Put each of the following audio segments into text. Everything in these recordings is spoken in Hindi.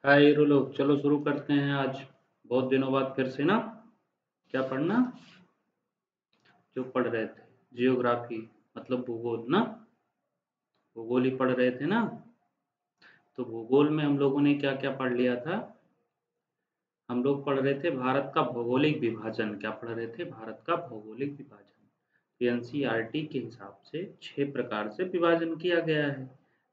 हाय हीरो लोग, चलो शुरू करते हैं। आज बहुत दिनों बाद फिर से ना, क्या पढ़ना जो पढ़ रहे थे, जियोग्राफी मतलब भूगोल ना, भूगोल ही पढ़ रहे थे ना। तो भूगोल में हम लोगों ने क्या क्या पढ़ लिया था। हम लोग पढ़ रहे थे भारत का भौगोलिक विभाजन। क्या पढ़ रहे थे? भारत का भौगोलिक विभाजन। एनसीईआरटी के हिसाब से 6 प्रकार से विभाजन किया गया है,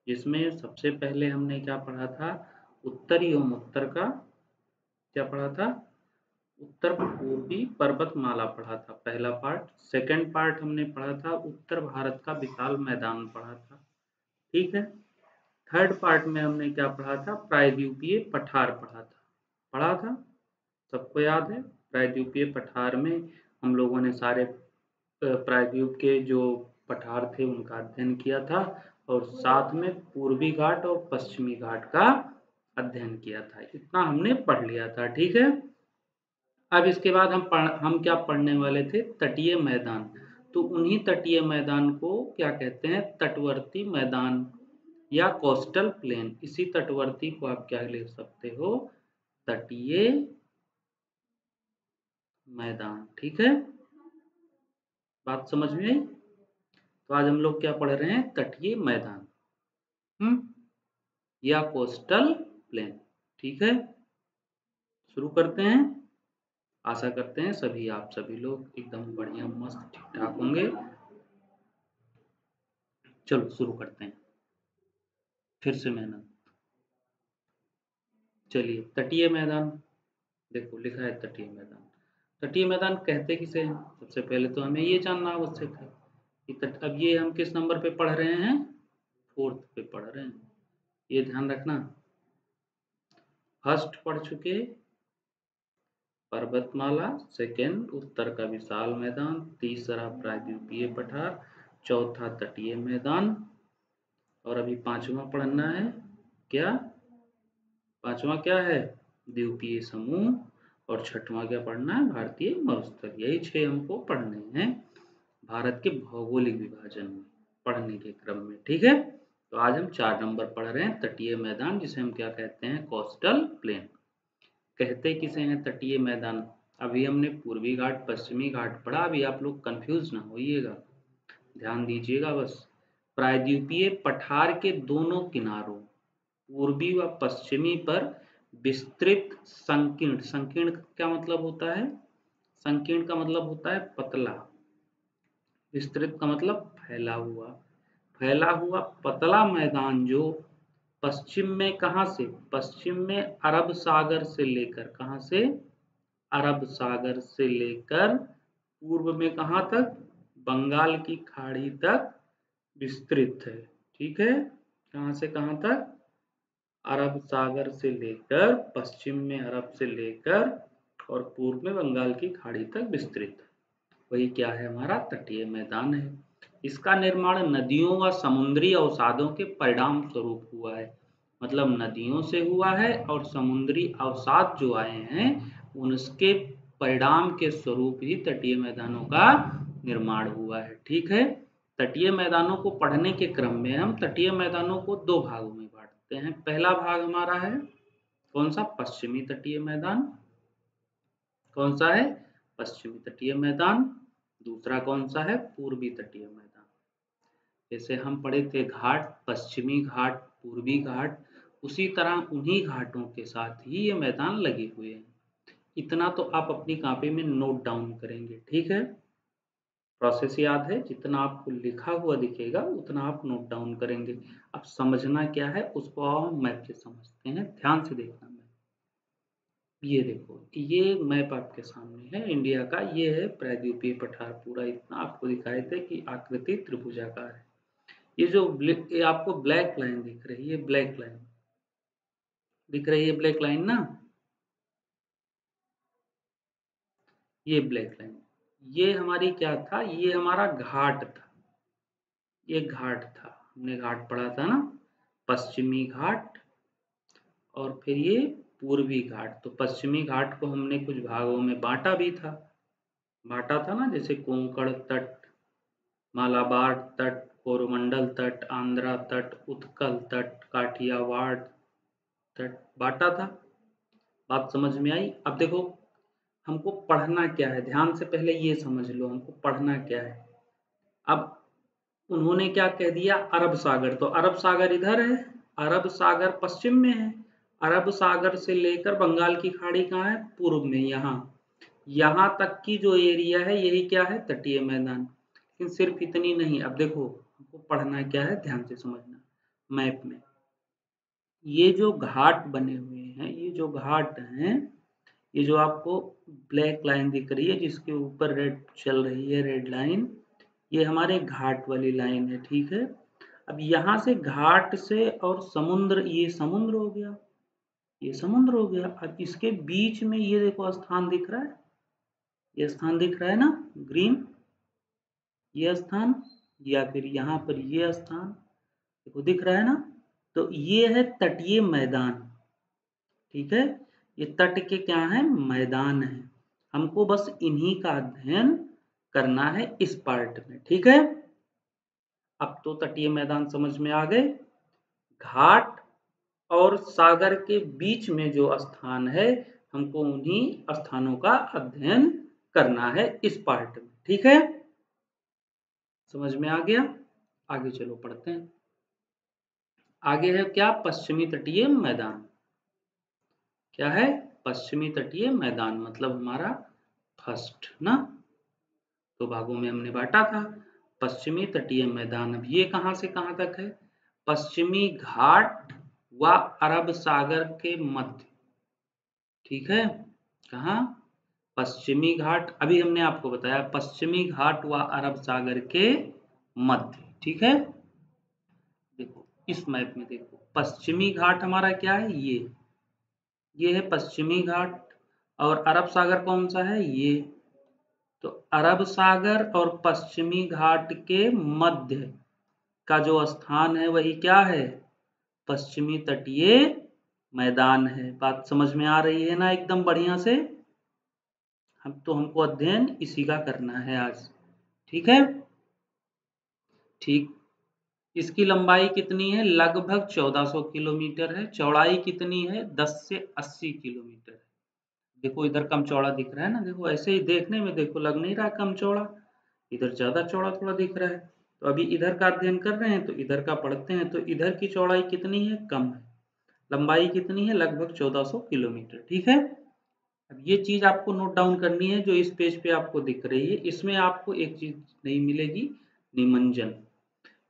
जिसमें सबसे पहले हमने क्या पढ़ा था? उत्तरी एवं उत्तर का क्या पढ़ा था? उत्तर पूर्वी पर्वतमाला पढ़ा था, पहला पार्ट। सेकंड पार्ट हमने पढ़ा था उत्तर भारत का विशाल मैदान पढ़ा था, ठीक है। थर्ड पार्ट में हमने क्या पढ़ा था? प्रायद्वीपीय पठार पढ़ा था। सबको याद है? प्रायद्वीपीय पठार में हम लोगों ने सारे प्रायद्वीप के जो पठार थे उनका अध्ययन किया था, और साथ में पूर्वी घाट और पश्चिमी घाट का अध्ययन किया था। इतना हमने पढ़ लिया था, ठीक है। अब इसके बाद हम क्या पढ़ने वाले थे? तटीय मैदान। तो उन्हीं तटीय मैदान को क्या कहते हैं? तटवर्ती मैदान या कोस्टल प्लेन। इसी तटवर्ती को आप क्या लिख सकते हो? तटीय मैदान, ठीक है। बात समझ में आई? तो आज हम लोग क्या पढ़ रहे हैं? तटीय मैदान या कोस्टल प्लेन, ठीक है। शुरू करते हैं। आशा करते हैं सभी आप सभी लोग एकदम बढ़िया मस्त ठीक ठाक होंगे। चलो शुरू करते हैं फिर से मेहनत। चलिए, तटीय मैदान। देखो लिखा है तटीय मैदान। तटीय मैदान कहते किसे हैं? सबसे पहले तो हमें ये जानना आवश्यक है कि अब ये हम किस नंबर पे पढ़ रहे हैं? 4th पे पढ़ रहे हैं, ये ध्यान रखना। फर्स्ट पढ़ चुके पर्वतमाला, सेकंड उत्तर का विशाल मैदान, तीसरा प्रायद्वीपीय पठार, चौथा तटीय मैदान, और अभी पांचवा पढ़ना है। क्या पांचवा क्या है? द्वीपीय समूह। और छठवां क्या पढ़ना है? भारतीय मरुस्थल। यही 6 हमको पढ़ने हैं भारत के भौगोलिक विभाजन में, पढ़ने के क्रम में, ठीक है। तो आज हम 4 नंबर पढ़ रहे हैं, तटीय मैदान, जिसे हम क्या कहते हैं? Coastal plain. कहते किसे हैं तटीय मैदान? अभी हमने पूर्वी घाट पश्चिमी घाट पढ़ा, अभी आप लोग कंफ्यूज ना होइएगा, ध्यान दीजिएगा बस। प्रायद्वीपीय पठार के दोनों किनारों, पूर्वी व पश्चिमी पर विस्तृत संकीर्ण। संकीर्ण का क्या मतलब होता है? संकीर्ण का मतलब होता है पतला। विस्तृत का मतलब फैला हुआ। फैला हुआ पतला मैदान जो पश्चिम में, कहां से? पश्चिम में अरब सागर से लेकर, कहां से? अरब सागर से लेकर पूर्व में कहां तक? बंगाल की खाड़ी तक विस्तृत है, ठीक है। कहां से कहां तक? अरब सागर से लेकर, पश्चिम में अरब से लेकर और पूर्व में बंगाल की खाड़ी तक विस्तृत है। वही क्या है? हमारा तटीय मैदान है। इसका निर्माण नदियों व समुद्री अवसादों के परिणाम स्वरूप हुआ है। मतलब नदियों से हुआ है और समुद्री अवसाद जो आए हैं उनके परिणाम के स्वरूप ही तटीय मैदानों का निर्माण हुआ है, ठीक है। तटीय मैदानों को पढ़ने के क्रम में हम तटीय मैदानों को 2 भागों में बांटते हैं। पहला भाग हमारा है कौन सा? पश्चिमी तटीय मैदान। कौन सा है? पश्चिमी तटीय मैदान। दूसरा कौन सा है? पूर्वी तटीय मैदान। जैसे हम पढ़े थे घाट, पश्चिमी घाट, पूर्वी घाट, उसी तरह उन्हीं घाटों के साथ ही ये मैदान लगे हुए हैं। इतना तो आप अपनी कॉपी में नोट डाउन करेंगे, ठीक है। प्रोसेस याद है? जितना आपको लिखा हुआ दिखेगा उतना आप नोट डाउन करेंगे। अब समझना क्या है उसको हम मैप से समझते हैं, ध्यान से देखना। ये देखो, ये मैप आपके सामने है इंडिया का। ये है प्रायद्वीपीय पठार, पूरा इतना आपको दिखाए थे कि आकृति त्रिभुजाकार है। ये जो ये आपको ब्लैक लाइन दिख रही है, ब्लैक लाइन दिख रही है, ब्लैक लाइन ना, ये ब्लैक लाइन, ये हमारी क्या था? ये हमारा घाट था। ये घाट था, हमने घाट पढ़ा था ना, पश्चिमी घाट और फिर ये पूर्वी घाट। तो पश्चिमी घाट को हमने कुछ भागों में बांटा था ना, जैसे कोंकण तट, मालाबार तट, कोरोमंडल तट, आंध्रा तट, उत्कल तट, काठियावाड़, बांटा था। बात समझ में आई? अब देखो हमको पढ़ना क्या है, ध्यान से पहले ये समझ लो हमको पढ़ना क्या है। अब उन्होंने क्या कह दिया, अरब सागर, तो अरब सागर इधर है, अरब सागर पश्चिम में है, अरब सागर से लेकर बंगाल की खाड़ी कहाँ है, पूर्व में, यहाँ तक की जो एरिया है यही क्या है, तटीय मैदान। लेकिन सिर्फ इतनी नहीं, अब देखो हमको पढ़ना क्या है, ध्यान से समझना। मैप में ये जो घाट बने हुए हैं, ये जो घाट हैं, ये जो आपको ब्लैक लाइन दिख रही है जिसके ऊपर रेड चल रही है, रेड लाइन, ये हमारे घाट वाली लाइन है, ठीक है। अब यहाँ से घाट से और समुद्र, ये समुद्र हो गया, ये समुद्र हो गया। अब इसके बीच में ये देखो स्थान दिख रहा है, ये स्थान दिख रहा है ना, ग्रीन, ये स्थान, या फिर यहाँ पर ये स्थान देखो दिख रहा है ना, तो ये है तटीय मैदान, ठीक है। ये तट के क्या है, मैदान है। हमको बस इन्हीं का अध्ययन करना है इस पार्ट में, ठीक है। अब तो तटीय मैदान समझ में आ गए। घाट और सागर के बीच में जो स्थान है, हमको उन्हीं स्थानों का अध्ययन करना है इस पार्ट में, ठीक है। समझ में आ गया? आगे चलो पढ़ते हैं। आगे है क्या, पश्चिमी तटीय मैदान। क्या है, पश्चिमी तटीय मैदान, मतलब हमारा फर्स्ट ना, दो भागों में हमने बांटा था। पश्चिमी तटीय मैदान, अब ये कहां से कहां तक है, पश्चिमी घाट व अरब सागर के मध्य, ठीक है। कहा, पश्चिमी घाट, अभी हमने आपको बताया पश्चिमी घाट व अरब सागर के मध्य, ठीक है। देखो इस मैप में देखो, पश्चिमी घाट हमारा क्या है, ये है पश्चिमी घाट, और अरब सागर कौन सा है, ये। तो अरब सागर और पश्चिमी घाट के मध्य का जो स्थान है वही क्या है, पश्चिमी तटीय मैदान है। बात समझ में आ रही है ना एकदम बढ़िया से? हमको अध्ययन इसी का करना है आज, ठीक है। ठीक, इसकी लंबाई कितनी है, लगभग 1400 किलोमीटर है। चौड़ाई कितनी है, 10 से 80 किलोमीटर है। देखो इधर कम चौड़ा दिख रहा है ना, देखो ऐसे ही देखने में देखो लग नहीं रहा कम चौड़ा, इधर ज्यादा चौड़ा थोड़ा दिख रहा है। तो अभी इधर का अध्ययन कर रहे हैं तो इधर का पढ़ते हैं। तो इधर की चौड़ाई कितनी है, कम है। लंबाई कितनी है, लगभग 1400 किलोमीटर, ठीक है। अब ये चीज आपको नोट डाउन करनी है जो इस पेज पे आपको दिख रही है। इसमें आपको एक चीज नहीं मिलेगी, निमंजन।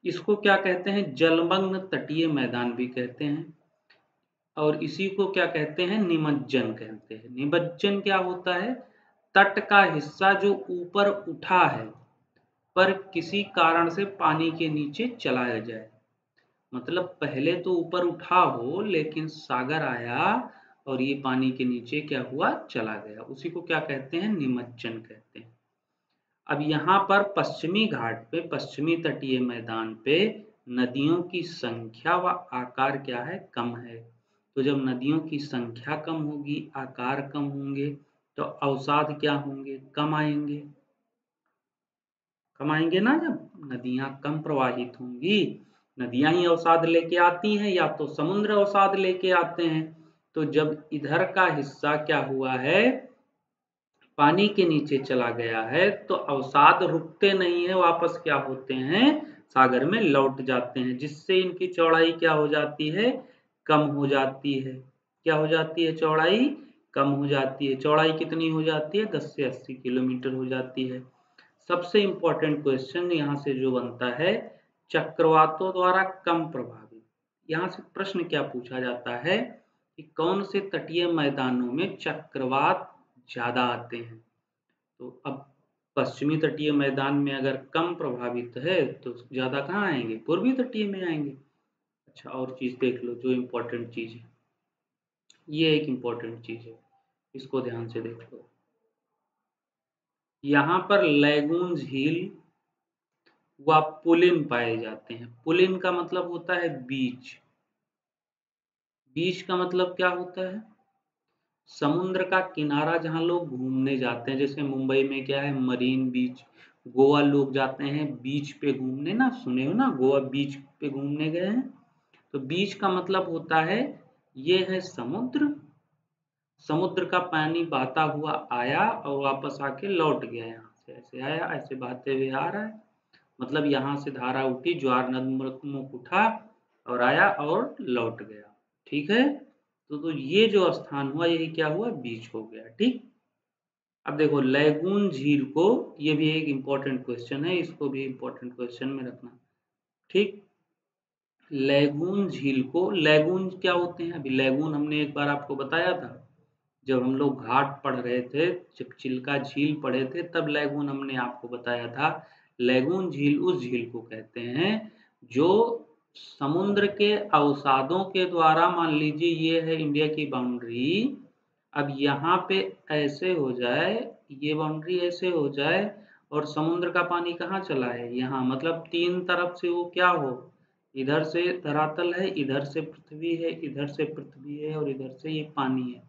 इसको क्या कहते हैं, जलमग्न तटीय मैदान भी कहते हैं, और इसी को क्या कहते हैं, निमज्जन कहते हैं। निमज्जन क्या होता है, तट का हिस्सा जो ऊपर उठा है पर किसी कारण से पानी के नीचे चलाया जाए। मतलब पहले तो ऊपर उठा हो लेकिन सागर आया और ये पानी के नीचे क्या हुआ, चला गया, उसी को क्या कहते हैं, निमज्जन कहते हैं। अब यहाँ पर पश्चिमी घाट पे, पश्चिमी तटीय मैदान पे नदियों की संख्या व आकार क्या है, कम है। तो जब नदियों की संख्या कम होगी, आकार कम होंगे, तो अवसाद क्या होंगे, कम आएंगे। कम आएंगे ना, जब नदियां कम प्रवाहित होंगी, नदियां ही अवसाद लेके आती हैं या तो समुद्र अवसाद लेके आते हैं। तो जब इधर का हिस्सा क्या हुआ है, पानी के नीचे चला गया है, तो अवसाद रुकते नहीं है, वापस क्या होते हैं, सागर में लौट जाते हैं, जिससे इनकी चौड़ाई क्या हो जाती है, कम हो जाती है। क्या हो जाती है, चौड़ाई कम हो जाती है। चौड़ाई कितनी हो जाती है, 10 से 80 किलोमीटर हो जाती है। सबसे इंपॉर्टेंट क्वेश्चन यहाँ से जो बनता है, चक्रवातों द्वारा कम प्रभावित, यहाँ से प्रश्न क्या पूछा जाता है कि कौन से तटीय मैदानों में चक्रवात ज्यादा आते हैं। तो अब पश्चिमी तटीय मैदान में अगर कम प्रभावित है तो ज्यादा कहाँ आएंगे, पूर्वी तटीय में आएंगे। अच्छा और चीज देख लो जो इम्पोर्टेंट चीज है, ये एक इम्पोर्टेंट चीज है, इसको ध्यान से देख लो। यहाँ पर लैगून झील व पुलिन पाए जाते हैं। पुलिन का मतलब होता है बीच, बीच का मतलब क्या होता है, समुद्र का किनारा जहां लोग घूमने जाते हैं। जैसे मुंबई में क्या है, मरीन बीच, गोवा लोग जाते हैं बीच पे घूमने ना, सुने हो ना, गोवा बीच पे घूमने गए हैं। तो बीच का मतलब होता है ये है समुद्र, समुद्र का पानी बहता हुआ आया और वापस आके लौट गया, यहाँ से ऐसे आया, ऐसे बहते हुए आ रहा है, मतलब यहाँ से धारा उठी, ज्वार नदमुख उठा और आया और लौट गया। ठीक है, तो ये जो स्थान हुआ यही क्या हुआ, बीच हो गया। ठीक, अब देखो लैगून झील को, ये भी एक इम्पोर्टेंट क्वेश्चन है, इसको भी इम्पोर्टेंट क्वेश्चन में रखना। ठीक, लैगून झील को, लैगून क्या होते हैं, अभी लैगून हमने एक बार आपको बताया था, जब हम लोग घाट पढ़ रहे थे, जब चिल्का झील पढ़े थे, तब लैगून हमने आपको बताया था। लैगून झील उस झील को कहते हैं जो समुद्र के अवसादों के द्वारा, मान लीजिए ये है इंडिया की बाउंड्री, अब यहाँ पे ऐसे हो जाए, ये बाउंड्री ऐसे हो जाए और समुद्र का पानी कहाँ चला है, यहाँ, मतलब तीन तरफ से वो क्या हो, इधर से धरातल है, इधर से पृथ्वी है, इधर से पृथ्वी है और इधर से ये पानी है।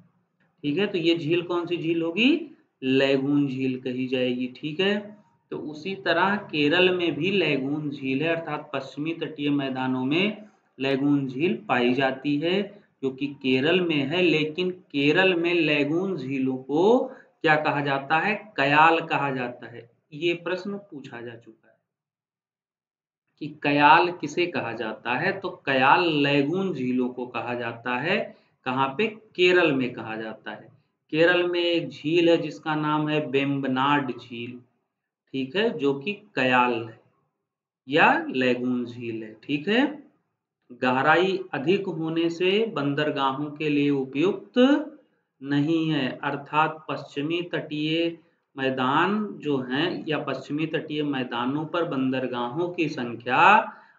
ठीक है, तो ये झील कौन सी झील होगी, लैगून झील कही जाएगी। ठीक है, तो उसी तरह केरल में भी लैगून झील है, अर्थात पश्चिमी तटीय मैदानों में लैगून झील पाई जाती है, जो कि केरल में है। लेकिन केरल में लैगून झीलों को क्या कहा जाता है, कयाल कहा जाता है। ये प्रश्न पूछा जा चुका है कि कयाल किसे कहा जाता है, तो कयाल लैगून झीलों को कहा जाता है। कहाँ पे, केरल में कहा जाता है। केरल में एक झील है जिसका नाम है वेम्बनाड झील। ठीक है, जो कि कयाल है या लैगून झील है। ठीक है, गहराई अधिक होने से बंदरगाहों के लिए उपयुक्त नहीं है, अर्थात पश्चिमी तटीय मैदान जो हैं या पश्चिमी तटीय मैदानों पर बंदरगाहों की संख्या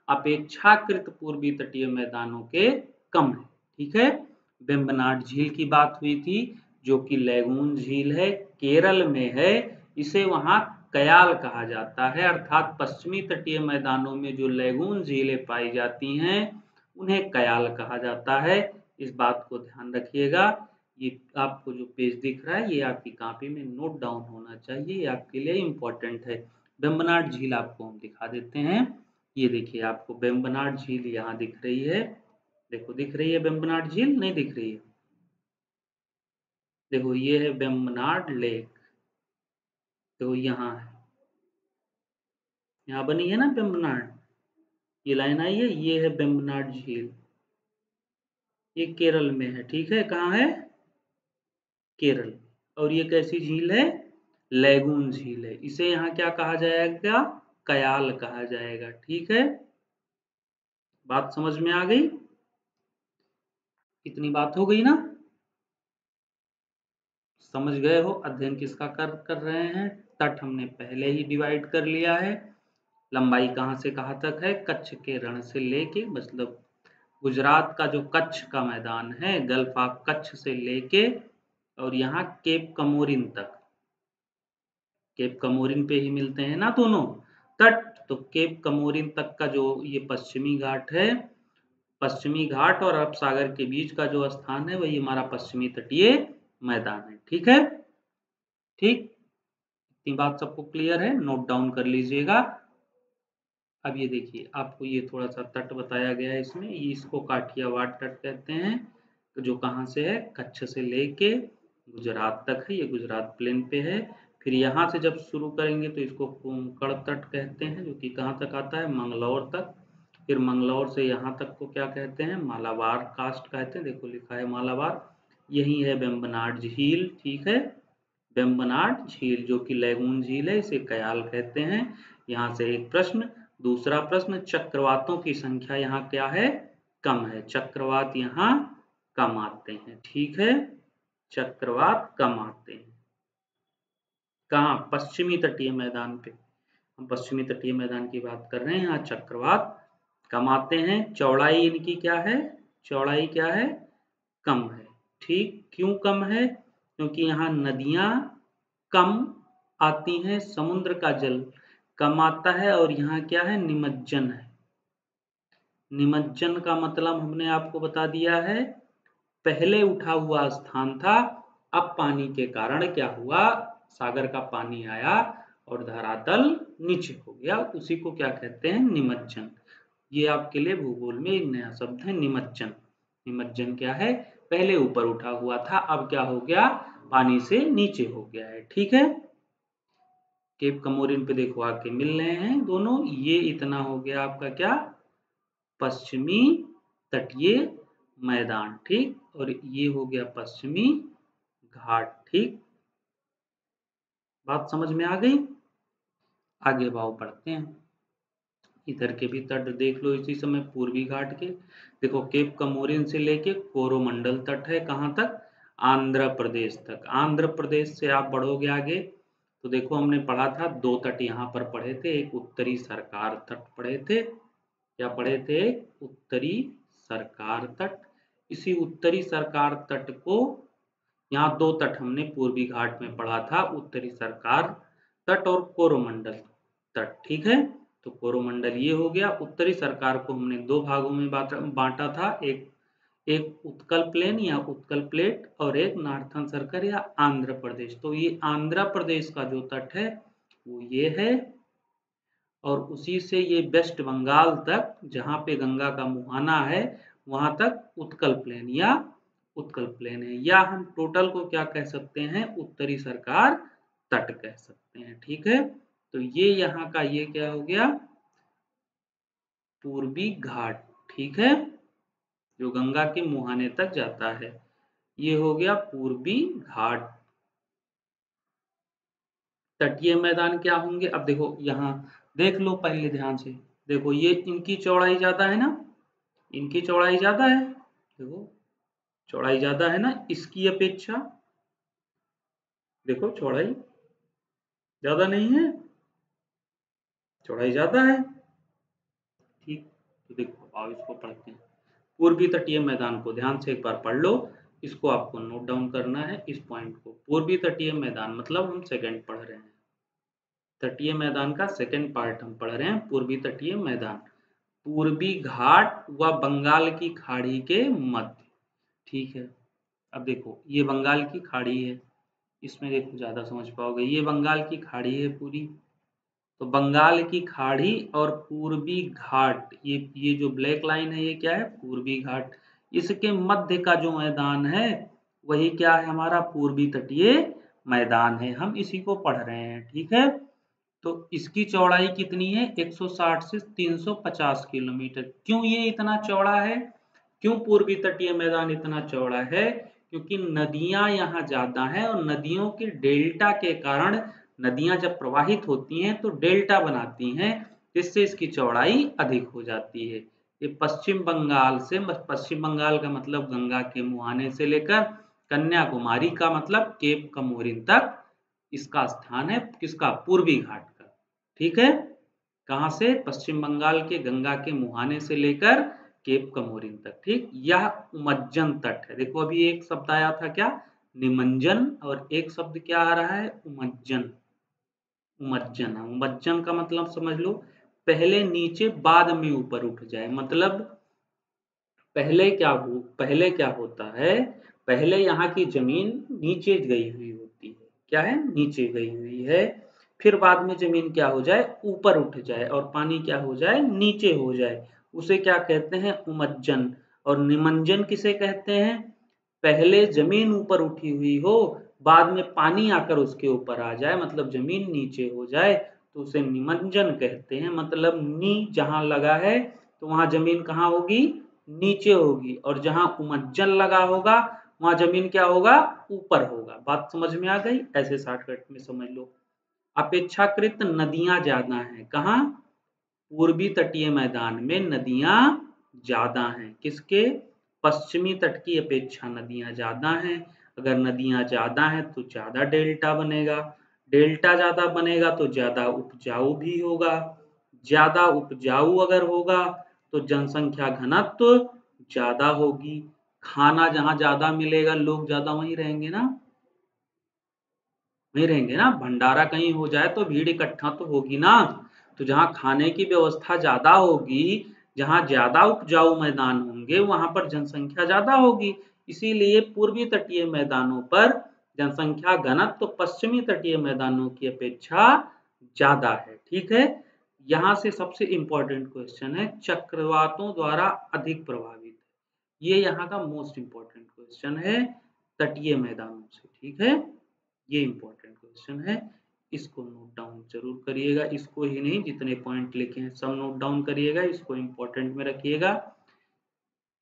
अपेक्षाकृत पूर्वी तटीय मैदानों के कम है। ठीक है, वेम्बनाड झील की बात हुई थी, जो कि लैगून झील है, केरल में है, इसे वहां कयाल कहा जाता है, अर्थात पश्चिमी तटीय मैदानों में जो लैगून झीलें पाई जाती हैं उन्हें कयाल कहा जाता है। इस बात को ध्यान रखिएगा। ये आपको जो पेज दिख रहा है ये आपकी कॉपी में नोट डाउन होना चाहिए, ये आपके लिए इम्पोर्टेंट है। वेम्बनाड झील आपको हम दिखा देते हैं। ये देखिए, आपको वेम्बनाड झील यहाँ दिख रही है, देखो दिख रही है वेम्बनाड झील, नहीं दिख रही है, देखो ये है वेम्बनाड लेक, देखो यहाँ है, यहाँ बनी है ना वेम्बनाड, ये लाइन आई है, ये है वेम्बनाड झील, ये केरल में है। ठीक है, कहाँ है, केरल। और ये कैसी झील है, लैगून झील है, इसे यहाँ क्या कहा जाएगा, कयाल कहा जाएगा। ठीक है, बात समझ में आ गई, इतनी बात हो गई ना, समझ गए हो अध्ययन किसका कर रहे हैं। तट हमने पहले ही डिवाइड कर लिया है, लंबाई कहाँ से कहाँ तक है, कच्छ के रण से लेके, मतलब गुजरात का जो कच्छ का मैदान है, गल्फ ऑफ कच्छ से लेके और यहाँ केप कमोरिन तक, केप कमोरिन पे ही मिलते हैं ना दोनों तट, तो केप कमोरिन तक का जो ये पश्चिमी घाट है, पश्चिमी घाट और अरब सागर के बीच का जो स्थान है वही हमारा पश्चिमी तटीय मैदान है। ठीक है, ठीक, इतनी बात सबको क्लियर है, नोट डाउन कर लीजिएगा। अब ये देखिए, आपको ये थोड़ा सा तट बताया गया है इसमें, ये इसको काठियावाड़ तट कहते हैं, तो जो कहाँ से है, कच्छ से लेके गुजरात तक है, ये गुजरात प्लेन पे है। फिर यहाँ से जब शुरू करेंगे तो इसको कोंकण तट कहते हैं, जो कि कहाँ तक आता है, मंगलौर तक। फिर मंगलौर से यहाँ तक को क्या कहते हैं, मालाबार कास्ट कहते हैं, देखो लिखा है मालाबार। यही है वेम्बनाड झील। ठीक है, वेम्बनाड झील जो कि लैगून झील है, इसे कयाल कहते हैं। यहाँ से एक प्रश्न। दूसरा प्रश्न, चक्रवातों की संख्या यहाँ क्या है, कम है, चक्रवात यहाँ कम आते हैं। ठीक है, चक्रवात कम आते हैं, कहाँ, पश्चिमी तटीय मैदान पे, हम पश्चिमी तटीय मैदान की बात कर रहे हैं, यहाँ चक्रवात कम आते हैं। चौड़ाई इनकी क्या है, चौड़ाई क्या है, कम है। ठीक, क्यों कम है, क्योंकि यहाँ नदियां कम आती हैं, समुद्र का जल कम आता है और यहाँ क्या है, निमज्जन है। निमज्जन का मतलब हमने आपको बता दिया है, पहले उठा हुआ स्थान था, अब पानी के कारण क्या हुआ, सागर का पानी आया और धरातल नीचे हो गया, उसी को क्या कहते हैं, निमज्जन। ये आपके लिए भूगोल में एक नया शब्द है, निमज्जन। निमज्जन क्या है, पहले ऊपर उठा हुआ था, अब क्या हो गया, पानी से नीचे हो गया है। ठीक है, केप कमोरिन पे देखो आके मिल रहे हैं दोनों, ये इतना हो गया आपका क्या, पश्चिमी तटीय मैदान। ठीक, और ये हो गया पश्चिमी घाट। ठीक, बात समझ में आ गई। आगे भाव पढ़ते हैं, इधर के भी तट देख लो इसी समय पूर्वी घाट के। देखो केप कमोरिन से लेके कोरोमंडल तट है, कहाँ तक, आंध्र प्रदेश तक। आंध्र प्रदेश से आप बढ़ोगे आगे तो देखो हमने पढ़ा था दो तट यहाँ पर पढ़े थे, एक उत्तरी सरकार तट पढ़े थे, क्या पढ़े थे, उत्तरी सरकार तट। इसी उत्तरी सरकार तट को, यहाँ दो तट हमने पूर्वी घाट में पढ़ा था, उत्तरी सरकार तट और कोरोमंडल तट। ठीक है, तो कोरोमंडल ये हो गया। उत्तरी सरकार को हमने दो भागों में बांटा था, एक एक उत्कल प्लेन या उत्कल प्लेट और एक नार्थन सर्कल या आंध्र प्रदेश। तो ये आंध्र प्रदेश का जो तट है वो ये है, और उसी से ये वेस्ट बंगाल तक जहाँ पे गंगा का मुहाना है वहां तक उत्कल प्लेन या उत्कल प्लेन है, या हम टोटल को क्या कह सकते हैं, उत्तरी सरकार तट कह सकते हैं। ठीक है, तो ये यहाँ का ये क्या हो गया, पूर्वी घाट। ठीक है, जो गंगा के मुहाने तक जाता है, ये हो गया पूर्वी घाट। तटीय मैदान क्या होंगे, अब देखो यहाँ देख लो पहले ध्यान से, देखो ये इनकी चौड़ाई ज्यादा है ना, इनकी चौड़ाई ज्यादा है, देखो चौड़ाई ज्यादा है ना इसकी अपेक्षा, देखो चौड़ाई ज्यादा नहीं है, चौड़ाई ज्यादा है। ठीक, तो देखो आओ इसको पढ़ते हैं। पूर्वी तटीय मैदान को ध्यान से एक बार पढ़ लो, इसको आपको नोट डाउन करना है इस पॉइंट को। पूर्वी तटीय मैदान मतलब हम सेकंड पढ़ रहे हैं, तटीय मैदान का सेकंड पार्ट हम पढ़ रहे हैं, पूर्वी तटीय मैदान पूर्वी घाट व बंगाल की खाड़ी के मध्य। ठीक है, अब देखो ये बंगाल की खाड़ी है, इसमें देखो ज्यादा समझ पाओगे, ये बंगाल की खाड़ी है पूरी, तो बंगाल की खाड़ी और पूर्वी घाट, ये जो ब्लैक लाइन है ये क्या है, पूर्वी घाट। इसके मध्य का जो मैदान है वही क्या है, हमारा पूर्वी तटीय मैदान है, हम इसी को पढ़ रहे हैं। ठीक है, तो इसकी चौड़ाई कितनी है, 160 से 350 किलोमीटर। क्यों ये इतना चौड़ा है, क्यों पूर्वी तटीय मैदान इतना चौड़ा है, क्योंकि नदियां यहाँ ज्यादा हैं और नदियों के डेल्टा के कारण, नदियां जब प्रवाहित होती हैं तो डेल्टा बनाती हैं, जिससे इसकी चौड़ाई अधिक हो जाती है। ये पश्चिम बंगाल से, पश्चिम बंगाल का मतलब गंगा के मुहाने से लेकर कन्याकुमारी का मतलब केप कमोरिन तक इसका स्थान है, किसका, पूर्वी घाट का। ठीक है, कहां से, पश्चिम बंगाल के गंगा के मुहाने से लेकर केप कमोरिन तक। ठीक, यह उमज्जन तट है। देखो अभी एक शब्द आया था क्या, निमंजन, और एक शब्द क्या आ रहा है, उमज्जन। उमज्जन, उमज्जन का मतलब समझ लो, पहले नीचे बाद में ऊपर उठ जाए, मतलब पहले क्या होता है, पहले यहाँ की जमीन नीचे गई हुई होती है, क्या है, नीचे गई हुई है, फिर बाद में जमीन क्या हो जाए, ऊपर उठ जाए और पानी क्या हो जाए, नीचे हो जाए, उसे क्या कहते हैं, उमज्जन। और निमज्जन किसे कहते हैं, पहले जमीन ऊपर उठी हुई हो, बाद में पानी आकर उसके ऊपर आ जाए, मतलब जमीन नीचे हो जाए, तो उसे निमज्जन कहते हैं। मतलब नी जहां लगा है तो वहां जमीन कहाँ होगी, नीचे होगी, और जहां उमज्जन लगा होगा वहां जमीन क्या होगा, ऊपर होगा। बात समझ में आ गई, ऐसे शॉर्टकट में समझ लो। अपेक्षाकृत नदियां ज्यादा हैं, कहाँ, पूर्वी तटीय मैदान में नदियां ज्यादा हैं, किसके, पश्चिमी तट की अपेक्षा नदियां ज्यादा हैं। अगर नदियां ज्यादा हैं तो ज्यादा डेल्टा बनेगा, डेल्टा ज्यादा बनेगा तो ज्यादा उपजाऊ भी होगा, ज्यादा उपजाऊ अगर होगा तो जनसंख्या घनत्व ज्यादा होगी, खाना जहां ज्यादा मिलेगा लोग ज्यादा वहीं रहेंगे ना, वहीं रहेंगे ना, भंडारा कहीं हो जाए तो भीड़ इकट्ठा तो होगी ना, तो जहाँ खाने की व्यवस्था ज्यादा होगी, जहाँ ज्यादा उपजाऊ मैदान होंगे वहां पर जनसंख्या ज्यादा होगी, इसीलिए पूर्वी तटीय मैदानों पर जनसंख्या घनत्व तो पश्चिमी तटीय मैदानों की अपेक्षा ज्यादा है। ठीक है, यहाँ से सबसे इंपॉर्टेंट क्वेश्चन है, चक्रवातों द्वारा अधिक प्रभावित, ये यहाँ का मोस्ट इम्पोर्टेंट क्वेश्चन है तटीय मैदानों से, ठीक है, ये इम्पोर्टेंट क्वेश्चन है, इसको नोट डाउन जरूर करिएगा, इसको ही नहीं जितने पॉइंट लिखे हैं सब नोट डाउन करिएगा, इसको इम्पोर्टेंट में रखिएगा।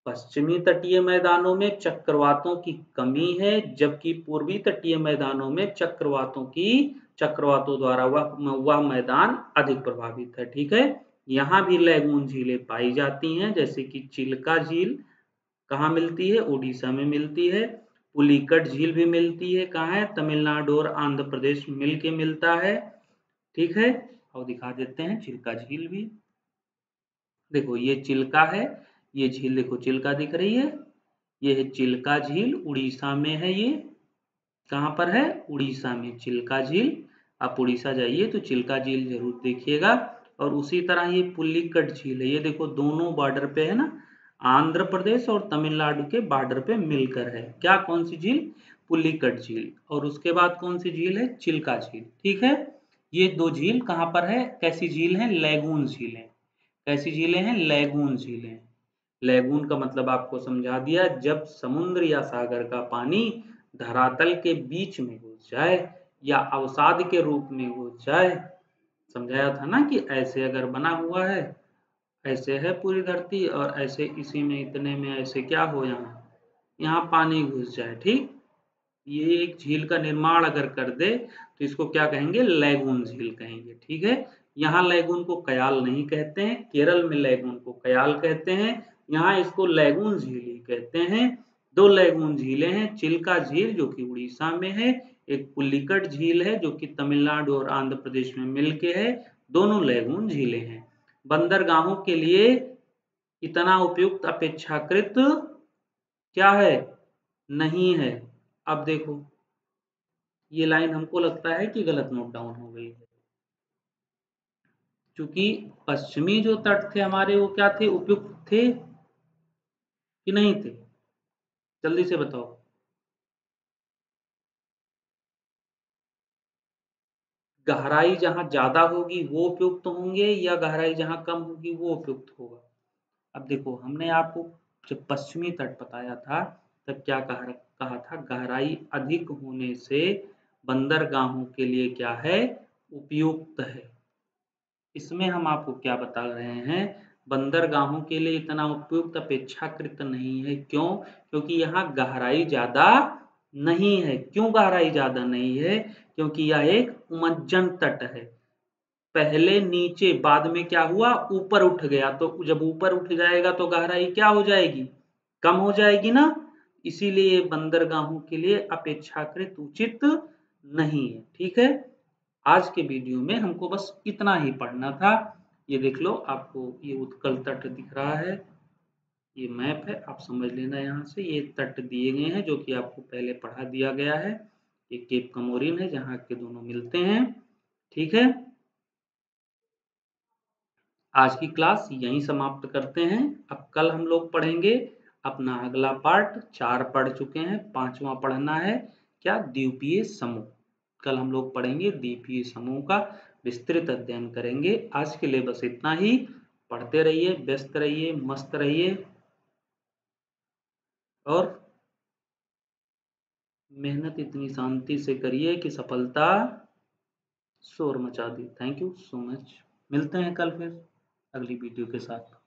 पश्चिमी तटीय मैदानों में चक्रवातों की कमी है, जबकि पूर्वी तटीय मैदानों में चक्रवातों द्वारा वह मैदान अधिक प्रभावित है, ठीक है। यहाँ भी लैगून झीलें पाई जाती हैं, जैसे कि चिल्का झील कहाँ मिलती है, उड़ीसा में मिलती है। पुलिकट झील भी मिलती है, कहाँ है, तमिलनाडु और आंध्र प्रदेश मिल के मिलता है, ठीक है। और दिखा देते हैं चिल्का झील भी, देखो ये चिल्का है, ये झील देखो चिल्का दिख रही है, ये है चिल्का झील, उड़ीसा में है, ये कहाँ पर है, उड़ीसा में चिल्का झील। आप उड़ीसा जाइए तो चिल्का झील जरूर देखिएगा। और उसी तरह ये पुलिकट झील है, ये देखो दोनों बॉर्डर पे है ना, आंध्र प्रदेश और तमिलनाडु के बॉर्डर पे मिलकर है, क्या कौन सी झील, पुलिकट झील। और उसके बाद कौन सी झील है, चिल्का झील, ठीक है। ये दो झील कहाँ पर है, कैसी झील है, लैगून झील है, कैसी झीलें हैं, लैगून झीलें। लैगून का मतलब आपको समझा दिया, जब समुद्र या सागर का पानी धरातल के बीच में घुस जाए या अवसाद के रूप में घुस जाए, समझाया था ना कि ऐसे अगर बना हुआ है, ऐसे है पूरी धरती और ऐसे इसी में इतने में ऐसे क्या हो, यहाँ पानी घुस जाए, ठीक, ये एक झील का निर्माण अगर कर दे तो इसको क्या कहेंगे, लैगून झील कहेंगे, ठीक है। यहाँ लैगून को कयाल नहीं कहते हैं, केरल में लैगून को कयाल कहते हैं, यहाँ इसको लैगून झील ही कहते हैं। दो लैगून झीलें हैं, चिल्का झील जो कि उड़ीसा में है, एक पुलिकट झील है जो कि तमिलनाडु और आंध्र प्रदेश में मिलके है, दोनों लैगून झीलें हैं। बंदरगाहों के लिए इतना उपयुक्त अपेक्षाकृत क्या है, नहीं है। अब देखो ये लाइन हमको लगता है कि गलत नोट डाउन हो गई है, क्योंकि पश्चिमी जो तट थे हमारे वो क्या थे, उपयुक्त थे कि नहीं थे, जल्दी से बताओ। गहराई जहां ज्यादा होगी वो उपयुक्त होंगे या गहराई जहां कम होगी वो उपयुक्त होगा। अब देखो हमने आपको जब पश्चिमी तट बताया था तब क्या कहा था, गहराई अधिक होने से बंदरगाहों के लिए क्या है, उपयुक्त है। इसमें हम आपको क्या बता रहे हैं, बंदरगाहों के लिए इतना उपयुक्त अपेक्षाकृत नहीं है, क्यों, क्योंकि यहाँ गहराई ज्यादा नहीं है। क्यों गहराई ज्यादा नहीं है, क्योंकि यह एक उमज्जन तट है, पहले नीचे बाद में क्या हुआ, ऊपर उठ गया, तो जब ऊपर उठ जाएगा तो गहराई क्या हो जाएगी, कम हो जाएगी ना, इसीलिए बंदरगाहों के लिए अपेक्षाकृत उचित नहीं है, ठीक है। आज के वीडियो में हमको बस इतना ही पढ़ना था। ये देख लो आपको ये उत्कल तट दिख रहा है, ये मैप है, आप समझ लेना, यहाँ से ये तट दिए गए हैं जो कि आपको पहले पढ़ा दिया गया है। ये केप कमोरिन है जहाँ के दोनों मिलते हैं, ठीक है। आज की क्लास यहीं समाप्त करते हैं। अब कल हम लोग पढ़ेंगे अपना अगला पार्ट, 4 पढ़ चुके हैं, 5वां पढ़ना है, क्या, द्वीपीय समूह। कल हम लोग पढ़ेंगे द्वीपीय समूह का विस्तृत अध्ययन करेंगे। आज के लिए बस इतना ही, पढ़ते रहिए, व्यस्त रहिए, मस्त रहिए और मेहनत इतनी शांति से करिए कि सफलता शोर मचा दे। थैंक यू सो मच, मिलते हैं कल फिर अगली वीडियो के साथ।